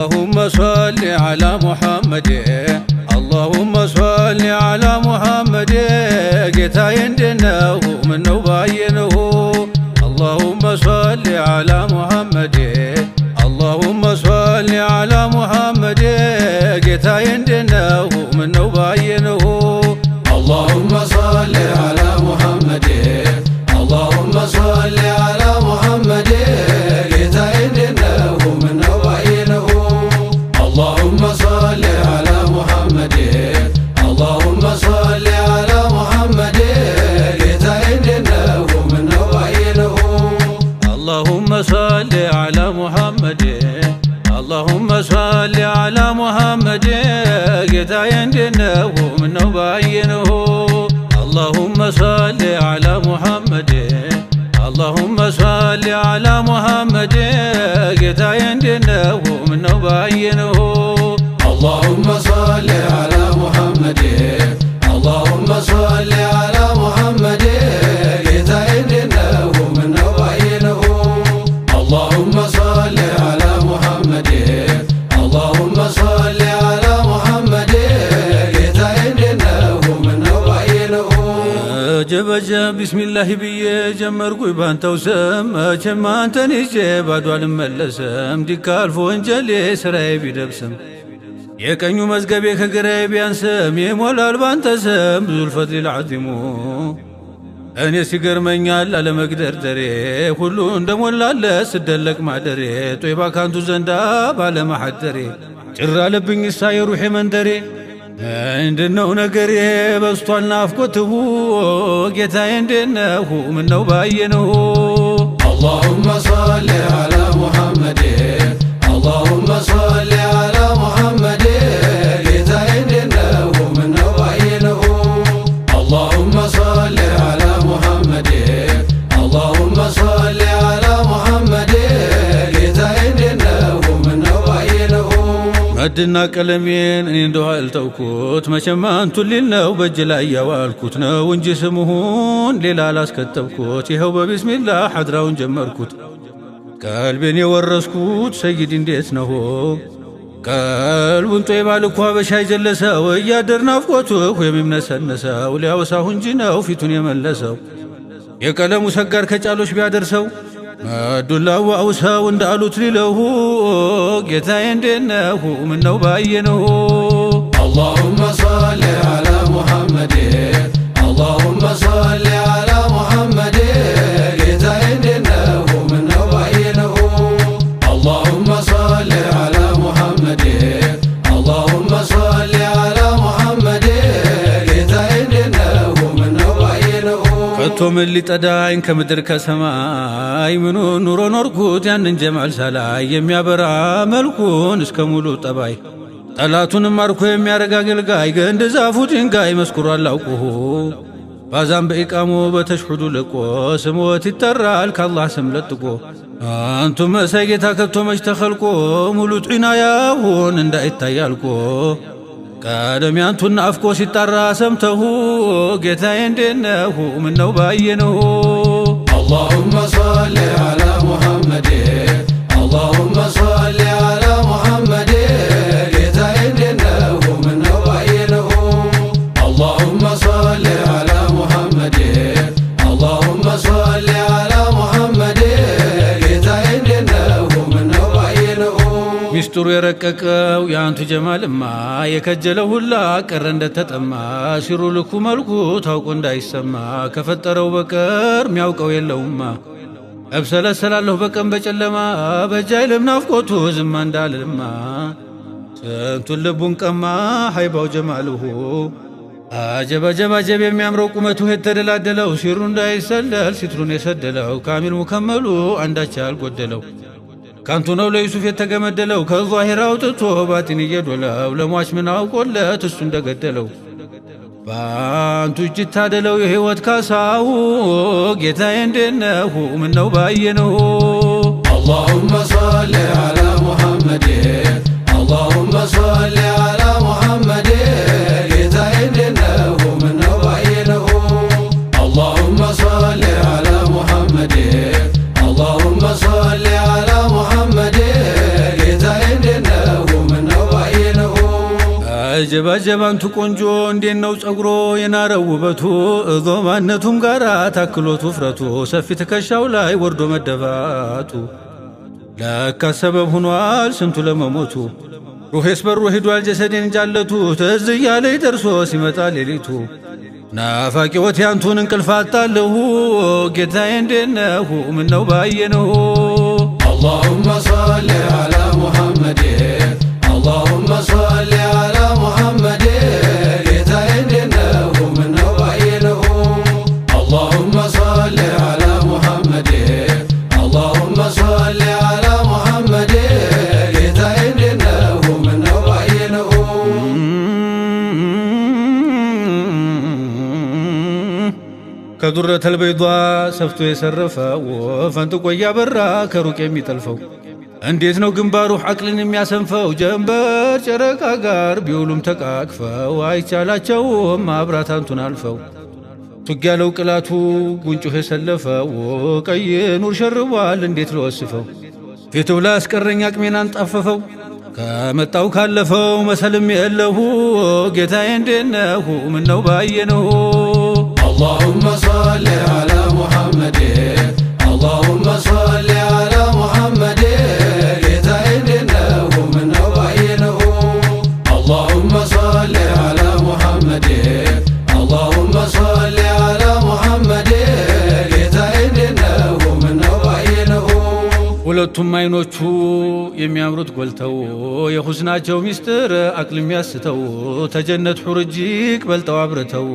اللهم صل على محمد اللهم صل على محمد ጌታዬ እንደነው ምነው ባየነው اللهم صل على محمد اللهم صل على محمد ጌታዬ እንደነው ምነው ባየነው اللهم صل على محمد اللهم صل على محمد ጌታዬ እንደነው ምነው ባየነው اللهم صل على محمد اللهم صل على محمد ጌታዬ እንደነው ምነው ባየነው اللهم صل على محمد اللهم صل على محمد ጌታዬ እንደነው ምነው ባየነው اللهم صل على محمد اللهم صل على محمد ጌታዬ እንደነው ምነው ባየነው اللهم صل على محمد اللهم صل على محمد ጌታዬ እንደነው ምነው ባየነው اللهم صل على محمد اللهم صل على محمد ጌታዬ እንደነው ምነው ባየነው ጀበጀ ቢስሚላህ ብዬ ጀመርኩኝ ባንተው ስም መቼም አንተን ይዤ ባዶ አልመለስም ዲካልፎ ወንጀሌ ስራዬ ቢደብስም የቀኙ መዝገቤ ከግራዬ ቢያንስም ይሞላል ባንተ ስም ዙል ፈድሊል ዐዚሙ እኔ ሲገርመኛል አለመግደርደሬ ሁሉ እንደሞላለ ስደለቅ ማደሬ ጦይባ ካንቱ ዘንዳ ባለማሐደሬ ጭራ አለብኝ እሳ የሩሄ መንደሬ ምንድነው ነገሬ በስቷል ናፍቆትሁ ጌታዬ እንደነው ምነው ባየነው اللهم صل على محمد اللهم صل على محمد ጌታዬ እንደነው ምነው ባየነው اللهم صل على محمد اللهم صل على محمد ጌታዬ እንደነው ምነው ባየነው መድና ቀለሜን እኔ እንደው አልተውኩት መቼም አንቱን ሊል ነው በእጅ ላይ ያዋልኩት ነው እንጂ ስሙን ሌላ አላስከተብኩት ይኸው በቢስሚላህ ሐድራውን ጀመርኩት ቀልቤን የወረስኩት ሰይድ እንዴት ነው ቀልቡን ጦይባ ልኳ በሻይ ጀለሰው እያደር ናፍቆቱ የሚምነሰነሰው ሊያወሳሁ እንጂ ነው ፊቱን የመለሰው የቀለሙ ሰጋር ከጫሎች ቢያደርሰው መዱላው አውሳው እንዳሉት ሊለው ጌታዬ እንደነው ምነው ባየነው اللهم صل على محمد اللهم صل على محمد ጌታዬ እንደነው ምነው ባየነው اللهم صل على محمد اللهم صل على محمد ጌታዬ እንደነው ምነው ባየነው ከቶ ምን ሊጠዳኝ ከምድር ከሰማይ ምኑ ኑሮ ኖርኩት ያንን ጀማል ሳላይ የሚያበራ መልኩን እስከ ሙሉ ጠባይ ጠላቱንም ማርኮ የሚያረጋ አገልጋይ ገንድ ዛፉ ድንጋይ መስኩሩ አላውቁሁ ባዛም በኢቃሙ በተሽሁዱ ልቆ ስሞት ይጠራል ከአላህ ስም ለጥቆ አንቱ መሳይ ጌታ ከቶ መች ተኸልቆ ሙሉ ዒናያሁን እንዳይታያልቆ ቀደም ያንቱን ናፍቆ ሲጣራ ሰምተሁ ጌታዬ እንደነው ምነው ባየነው اللهم صل على محمد اللهم صل على محمد ጌታዬ እንደነው ምነው ባየነው اللهم صل على محمد اللهم صل على محمد ጌታዬ እንደነው ምነው ባየነው ሚስጥሩ የረቀቀው ያንቱ ጀማልማ የከጀለው ሁላ ቀረ እንደተጠማ ሲሩ ልኩ መልኩ ታውቆ እንዳይሰማ ከፈጠረው በቀር ሚያውቀው የለውማ እብሰለሰላለሁ በቀን በጨለማ በጃይልም ናፍቆቱ ዝማ እንዳልልማ ስንቱን ልቡን ቀማ ሀይባው ጀማልሁ አጀብ አጀብ አጀብ የሚያምረው ቁመቱ የተደላደለው ሲሩ እንዳይሰለል ሲትሩን የሰደለው ካሚል ሙከመሉ አንዳች ያልጎደለው ካንቱ ነው ለዩሱፍ የተገመደለው ከዛሂር አውጥቶ ባጢን እየዶለው ለሟች ምን አውቆለት እሱ እንደገደለው ባንቱ እጅ ታደለው የህይወት ካሳው ጌታዬ እንደነው ምነው ባየነው اللهم صل على محمد اللهم صل على محمد ጌታዬ እንደነው ምነው ባየነው اللهم صل على محمد اللهم صل على محمد ጌታዬ እንደነው አጀብ አጀብ አንቱ ቆንጆ እንዴት ነው ጸጉሮ የናረው ውበቱ ዞማነቱም ጋራ ታክሎት ውፍረቱ ሰፊ ትከሻው ላይ ወርዶ መደፋቱ ለካ ሰበብ ሆኗል ስንቱ ለመሞቱ ሩሄስ በሩ ሄዷል ጀሰዴን ጃለቱ ትዝ እያለኝ ደርሶ ሲመጣ ሌሊቱ ናፋቂዎት ያንቱን እንቅልፍ አጣለሁ ጌታዬ እንዴት ነህ ምነው ባየነው اللهم صل على محمد اللهم صل على محمد ጌታዬ እንዴት ነህ ምነው ባየነው اللهم صل على محمد اللهم صل على محمد ጌታዬ እንዴት ነህ ምነው ባየነው ከዱረተል በይዷ ሰፍቶ የሰረፈው ፈንጥቆ እያበራ ከሩቅ የሚጠልፈው እንዴት ነው ግንባሩ አቅልን የሚያሰንፈው ጀንበር ጨረቃ ጋር ቢውሉም ተቃቅፈው አይቻላቸውም ማብራት አንቱን አልፈው ቱግ ያለው ቅላቱ ጉንጩህ የሰለፈው ቀይ ኑር ሸርቧል እንዴት ለወስፈው ፊቱ ላይ አስቀረኝ አቅሜን አንጣፈፈው ከመጣው ካለፈው መሰልም የለሁ ጌታዬ እንዴት ነህ ምነው ባየነው اللهم صل على محمد اللهم صل على محمد ጌታዬ እንዴት ነህ ምነው ባየነው اللهم صل على محمد اللهم صل على محمد ጌታዬ እንዴት ነህ ምነው ባየነው ሁለቱም አይኖቹ የሚያምሩት ጎልተው የሁስናቸው ሚስጥር አቅል የሚያስተው ተጀነት ሑር እጅግ በልጠው አብርተው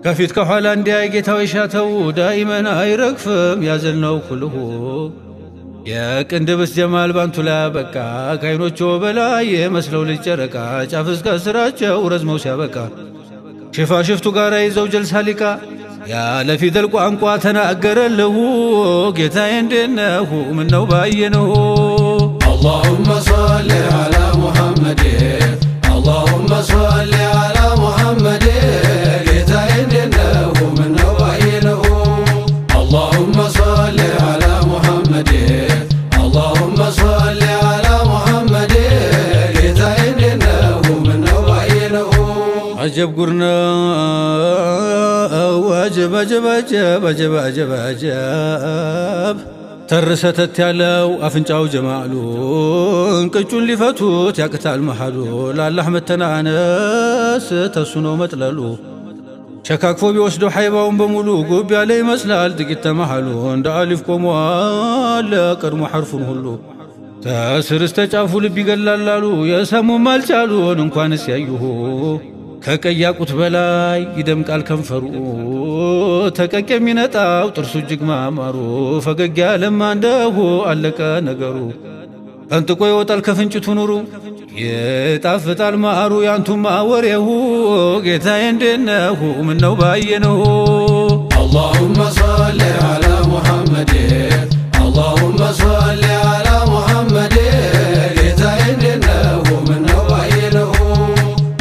ከፊት ከኋላ እንዲያይ ጌታው የሻተው ዳይመን አይረግፍም ያዘልነው ኩልሁ የቅንድብስ ጀማል ባንቱ ላይ በቃ ከአይኖቹ በላይ የመስለው ልጅ ጨረቃ ጫፍ እስከ ስራቸው ረዝመው ሲያበቃ ሽፋሽፍቱ ጋር ይዘው ጀልሳ ሊቃ ያለ ፊደል ቋንቋ ተናገረልሁ ጌታዬ እንዴት ነህ ምነው ባየነው اللهم صل على محمد اللهم صل على محمد ጌታዬ እንዴት ነህ ምነው ባየነው اللهم صل على محمد اللهم صل على محمد ጌታዬ እንዴት ነህ ምነው ባየነው አጀብ ጉር ነው አጀብ አጀብ አጀብ አጀብ አጀብ አጀብ ተርሰተት ያለው አፍንጫው ጀማሉ እንቅጩን ሊፈቱት ያቅታል መሃሉ ለአላህ መተናነስ ተሱ ነው መጥለሉ ሸካክፎ ቢወስደው ሐይባውን በሙሉ ጉብ ያለ ይመስላል ጥቂት ተመሃሉ እንደ አሊፍ ቆሟል ቀድሞ ሐርፉን ሁሉ ተስር እስተ ጫፉ ልብ ይገላላሉ የሰሙም አልቻሉን እንኳንስ ያዩሁ ከቀያቁት በላይ ይደምቃል ከንፈሩ ተቀቅ የሚነጣው ጥርሱ እጅግ ማማሩ ፈገግ ያለማ እንደሁ አለቀ ነገሩ ፈንጥቆ ይወጣል ከፍንጭቱ ኑሩ ይጣፍጣል ማሩ ያንቱማ ወሬሁ ጌታዬ እንዴት ነህ ምነው ባየነው اللهم صل على محمد اللهم صل على محمد ጌታዬ እንዴት ነህ ምነው ባየነው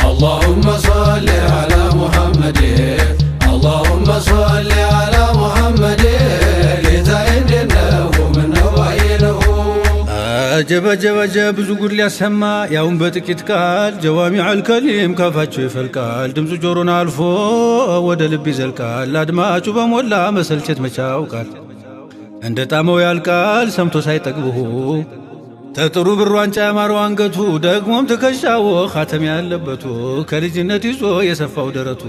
اللهم صل على محمد اللهم صل على محمد ጌታዬ እንዴት ነህ ምነው ባየነው አጀብ አጀብ አጀብ ብዙ ጉድ ሊያሰማ ያውን በጥቂት ቃል ጀዋሚዑል ከሊም ካፋቸው ይፈልቃል ድምፁ ጆሮን አልፎ ወደ ልብ ይዘልቃል አድማጩ በሞላ መሰልቸት መቻውቃል እንደ ጣመው ያልቃል ሰምቶ ሳይጠግብሁ ተጥሩ ብር ዋንጫ ያማረው አንገቱ ደግሞም ትከሻው ኻተም ያለበቱ ከልጅነት ይዞ የሰፋው ደረቱ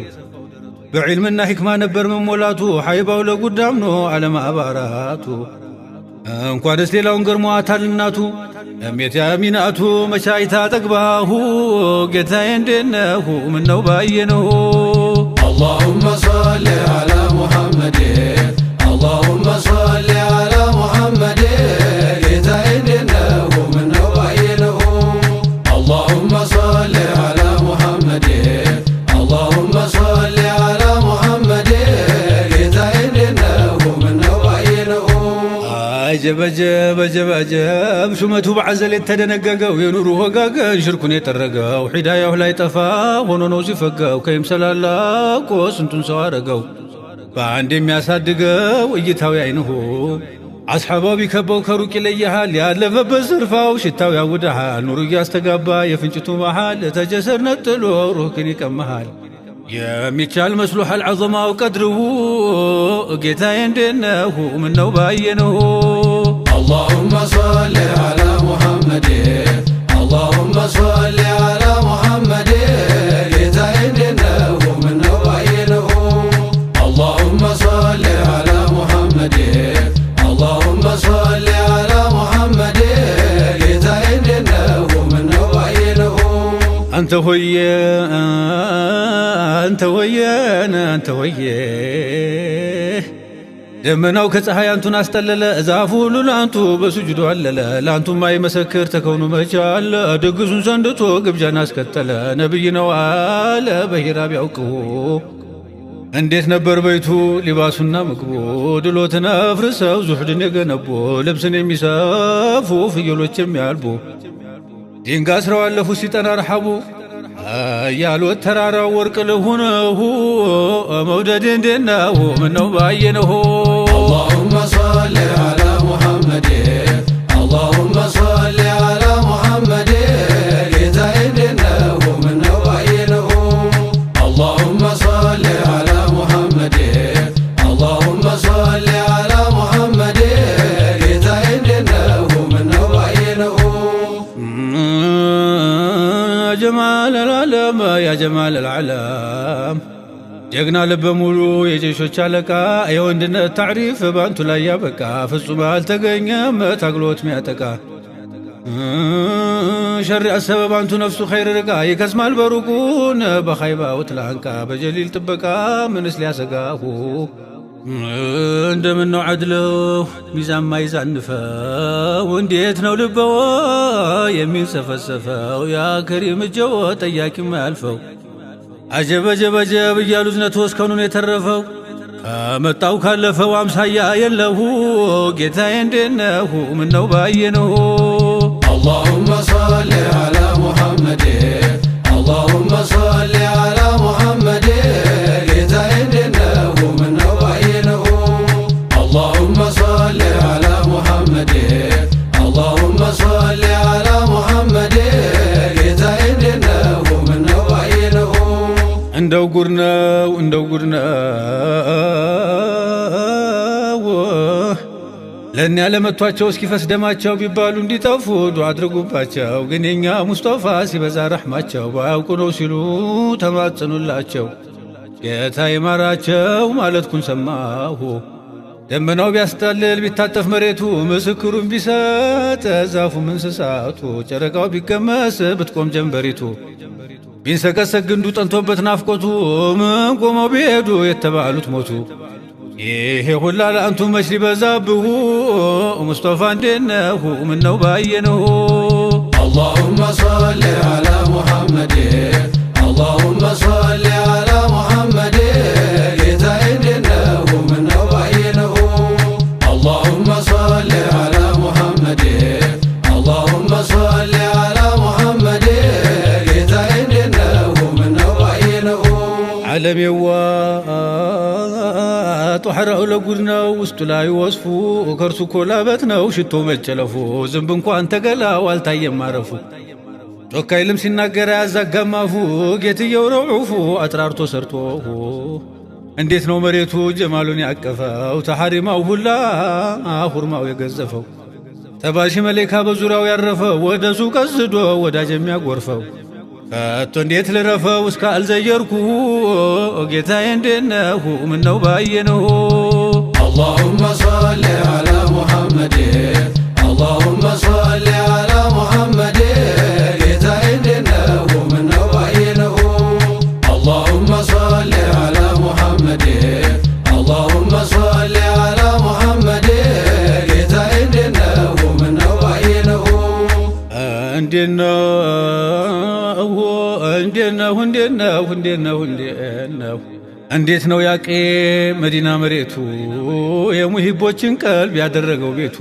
በዕልምና ሒክማ ነበር መሞላቱ ሐይባው ለጉዳም ነው አለማባራቱ እንኳንስ ሌላውን ገርሟታል እናቱ እሜት ያሚናቱ መቻይታ ጠግባሁ ጌታዬ እንዴት ነህ ምነው ባየነው اللهم صل على محمد اللهم صل على محمد ጌታዬ እንዴት ነህ ምነው ባየነው اللهم صل على محمد اللهم صل على محمد ጌታዬ እንዴት ነህ ምነው ባየነው አጀብ አጀብ አጀብ አጀብ ሹመቱ በዐዘል የተደነገገው የኑሩ ወጋገን ሽርኩን የጠረገው ሒዳያው ላይ ጠፋ ሆኖ ነው ሲፈጋው ከይምሰላላቆ ስንቱን ሰው አረገው በአንድ የሚያሳድገው እይታዊ አይንሁ አስሓባው ቢከበው ከሩቅ ይለይሃል ያለፈበት ዝርፋው ሽታው ያውድሃል ኑሩ እያስተጋባ የፍንጭቱ መሃል ተጀሰር ነጥሎ ሩህክን ይቀመሃል የሚቻል መስሎሃል ዐዘማው ቀድርሁ ጌታዬ እንዴነሁ ምነው ባየነሁ اللهم صل على محمد اللهم صل على محمد ጌታዬ እንዴነሁ ምነው ባየነሁ اللهم صل على محمد اللهم صل على محمد ጌታዬ እንዴነሁ ምነው ባየነሁ አንተ ሆየ አንተ ሆየ አንተ ሆየ ደመናው ከፀሐይ አንቱን አስጠለለ ዛፉ ሁሉ ላንቱ በሱጁዱ አለለ ላንቱ ማይመሰክር ተከውኑ መቻለ ድግሱን ሰንድቶ ግብዣን አስከተለ ነብይ ነው አለ በሂራ ቢያውቀው እንዴት ነበር በይቱ ሊባሱና ምግቡ ድሎትን አፍርሰው ዙሕድን የገነቡ ልብስን የሚሰፉ ፍየሎች የሚያልቡ ድንጋይ አስረው አለፉ ሲጠና ረሓቡ ያልወት ተራራው ወርቅ ለሆነሁ መውደድ እንዴነሁ ምነው ባየነሁ اللهم صل على محمد اللهم صل على محمد ጌታዬ እንዴነሁ ምነው ባየነሁ اللهم صل على محمد اللهم صل على محمد ጌታዬ እንዴነሁ ምነው ባየነሁ جمال العالم يا جمال العالم ጀግና ልበ ሙሉ የጀሾች አለቃ የወንድነት ታሪፍ ባንቱ ላይ ያበቃ ፍጹም አልተገኘም ታግሎት ሚያጠቃ ሸር አሰበ ባንቱ ነፍሱ ኸይር ርቃ ይከስማል በሩቁን በኻይባ ወትላንቃ በጀሊል ጥበቃ ምንስ ሊያሰጋሁ እንደምነው ዐድለው ሚዛን ማይዛንፈው እንዴት ነው ልበወ የሚንሰፈሰፈው ያ ከሪም እጀወ ጠያቂ ማያልፈው አጀብ አጀብ አጀብ እያሉ ዝነቱ እስከኑን የተረፈው ከመጣው ካለፈው አምሳያ የለሁ ጌታዬ እንዴነሁ ምነው ባየነሁ اللهم صل على محمد اللهم صل على محمد ጌታዬ እንዴነሁ ምነው ባየነሁ اللهم صل على محمد اللهم صل على محمد ጌታዬ እንዴነሁ ምነው ባየነሁ እንደው ጉድ ነው ለእኛ ለመቷቸው እስኪፈስ ደማቸው ቢባሉ እንዲጠፉ ዱዓ አድርጉባቸው ግን የኛ ሙስጠፋ ሲበዛ ረሕማቸው ባያውቁ ነው ሲሉ ተማጸኑላቸው ጌታ ይማራቸው ማለትኩን ሰማሁ ደመናው ቢያስጠልል ቢታጠፍ መሬቱ ምስክሩን ቢሰጥ ዛፉም እንስሳቱ ጨረቃው ቢቀመስ ብትቆም ጀንበሪቱ ቢንሰቀሰቅ ግንዱ ጠንቶበት ናፍቆቱ ምን ቆመው ቢሄዱ የተባሉት ሞቱ ይሄ ሁላ ለአንቱ መች ሊበዛብሁ ሙስጠፋ እንዴነሁ ምነው ባየነሁ اللهم صل على محمد اللهم صل على محمد ጌታዬ እንዴነሁ ምነው ባየነሁ اللهم صل على محمد اللهم صل على محمد ጌታዬ እንዴነሁ ምነው ባየነሁ ዓለሜዋ ጧሕራው ለጉድ ነው ውስጡ ላይ ወስፉ ከርሱ ኮላበት ነው ሽቶ መጨለፉ ዝንብ እንኳን ተገላው አልታየም ማረፉ ጮካይልም ሲናገር ያዛጋማፉ ጌትየው ረዑፉ አጥራርቶ ሰርቶሁ እንዴት ነው መሬቱ ጀማሉን ያቀፈው ተሐሪማው ሁላ ሁርማው የገዘፈው ተባሺ መሌካ በዙሪያው ያረፈው ወደሱ ቀስዶ ወዳጅ የሚያጎርፈው ከቶ እንዴት ልረፈው እስከ አልዘየርኩ ጌታዬ እንዴነሁ ምነው ባየነሁ اللهم صل على محمد اللهم صل على محمد ጌታዬ እንዴነሁ ምነው ባየነሁ اللهم صل على محمد اللهم صل على محمد ጌታዬ እንዴነሁ ምነው ባየነሁ እንዴት ነው ያቄ መዲና መሬቱ የሙሂቦችን ቀልብ ያደረገው ቤቱ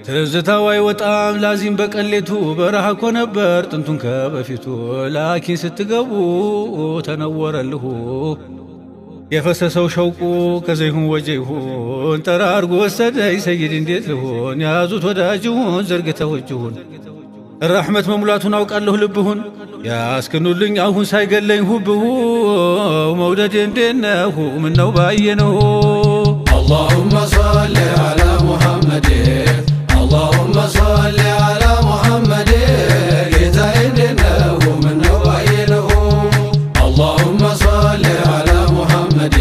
ትዝታው አይወጣም ላዚም በቀሌቱ በረሃ እኮ ነበር ጥንቱን ከበፊቱ ላኪን ስትገቡ ተነወረልሁ የፈሰሰው ሸውቁ ከዘይሁን ወጀይሁን ጠራርጎ ወሰደኝ ሰይድ እንዴት ልሆን ያዙት ወዳጅሁን ዘርግተው እጅሁን ረሕመት መሙላቱን አውቃለሁ ልብሁን ያስክኑልኝ አሁን ሳይገለኝ ሁብሁ መውደድ እንዴነሁ ምነው ባየነሁ اللهم صل على محمد اللهم صل على محمد ጌታዬ እንዴነሁ ምነው ባየነሁ اللهم صل على محمد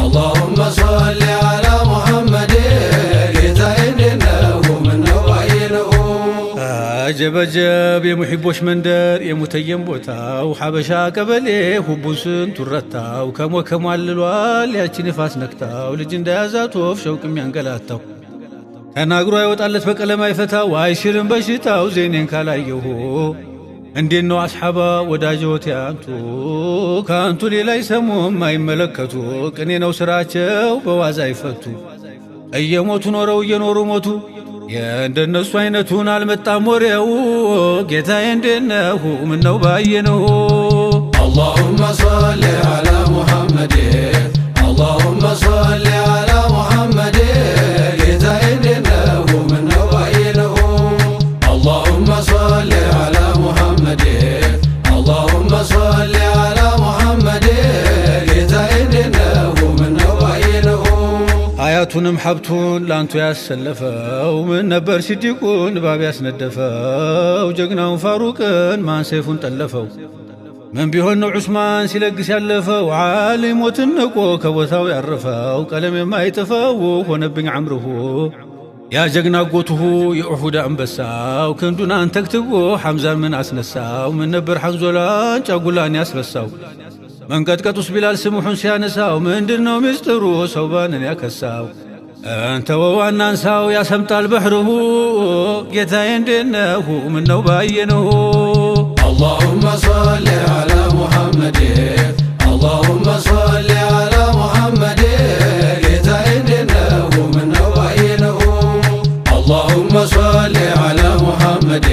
اللهم صل على محمد ጌታዬ እንዴነሁ ምነው ባየነሁ አጀበጀብ የሙሒቦች መንደር የሙተየም ቦታው ሐበሻ ቀበሌ ሁቡን ስንቱን ረታው ከሞከሟልሏል ያቺን ንፋስ ነክታው ልጅ እንዳያዛት ወፍ ሸውቅ የሚያንገላታው ተናግሮ አይወጣለት በቀለም አይፈታው አይሽርም በሽታው ዜኔን ካላየሁ እንዴት ነው አስሓባ ወዳጆት ያንቱ ከአንቱ ሌላ ይሰሙም አይመለከቱ ቅኔ ነው ስራቸው በዋዛ አይፈቱ እየሞቱ ኖረው እየኖሩ ሞቱ የእንደነሱ አይነቱን አልመጣም ወሬው ጌታዬ እንዴነሁ ምነው ባየነሁ اللهم صل على محمد اللهم صل على محمد ጌታዬ እንዴነሁ ምነው ባየነሁ اللهم صل على محمد اللهم صل على محمد ጌታዬ እንዴነሁ ምነው ባየነሁ ሀያቱንም ሀብቱን ላንቱ ያሰለፈው ምን ነበር ሲዲቁን እባብ ያስነደፈው ጀግናውን ፋሩቅን ማን ሰይፉን ጠለፈው ምን ቢሆን ነው ዑስማን ሲለግስ ያለፈው ዓሊም ሞትን ንቆ ከቦታው ያረፈው ቀለም የማይጠፋው ሆነብኝ አምርሁ ያ ጀግና ጎትሁ የኡሑድ አንበሳው ክንዱን አንተክትቦ ሐምዛን ምን አስነሳው ምን ነበር ሐንዞላን ጫጉላን ያስረሳው መንቀጥቀጡስ ቢላል ስሙሑን ሲያነሳው ምንድነው ምስጢሩ ሰውባንን ያከሳው አንተ ወዋናንሳው ያሰምጣል በሕርሁ ጌታዬ እንዴነሁ ምነው ባየነሁ اللهم صل على محمد اللهم صل على محمد ጌታዬ እንዴነሁ ምነው ባየነሁ اللهم صل على محمد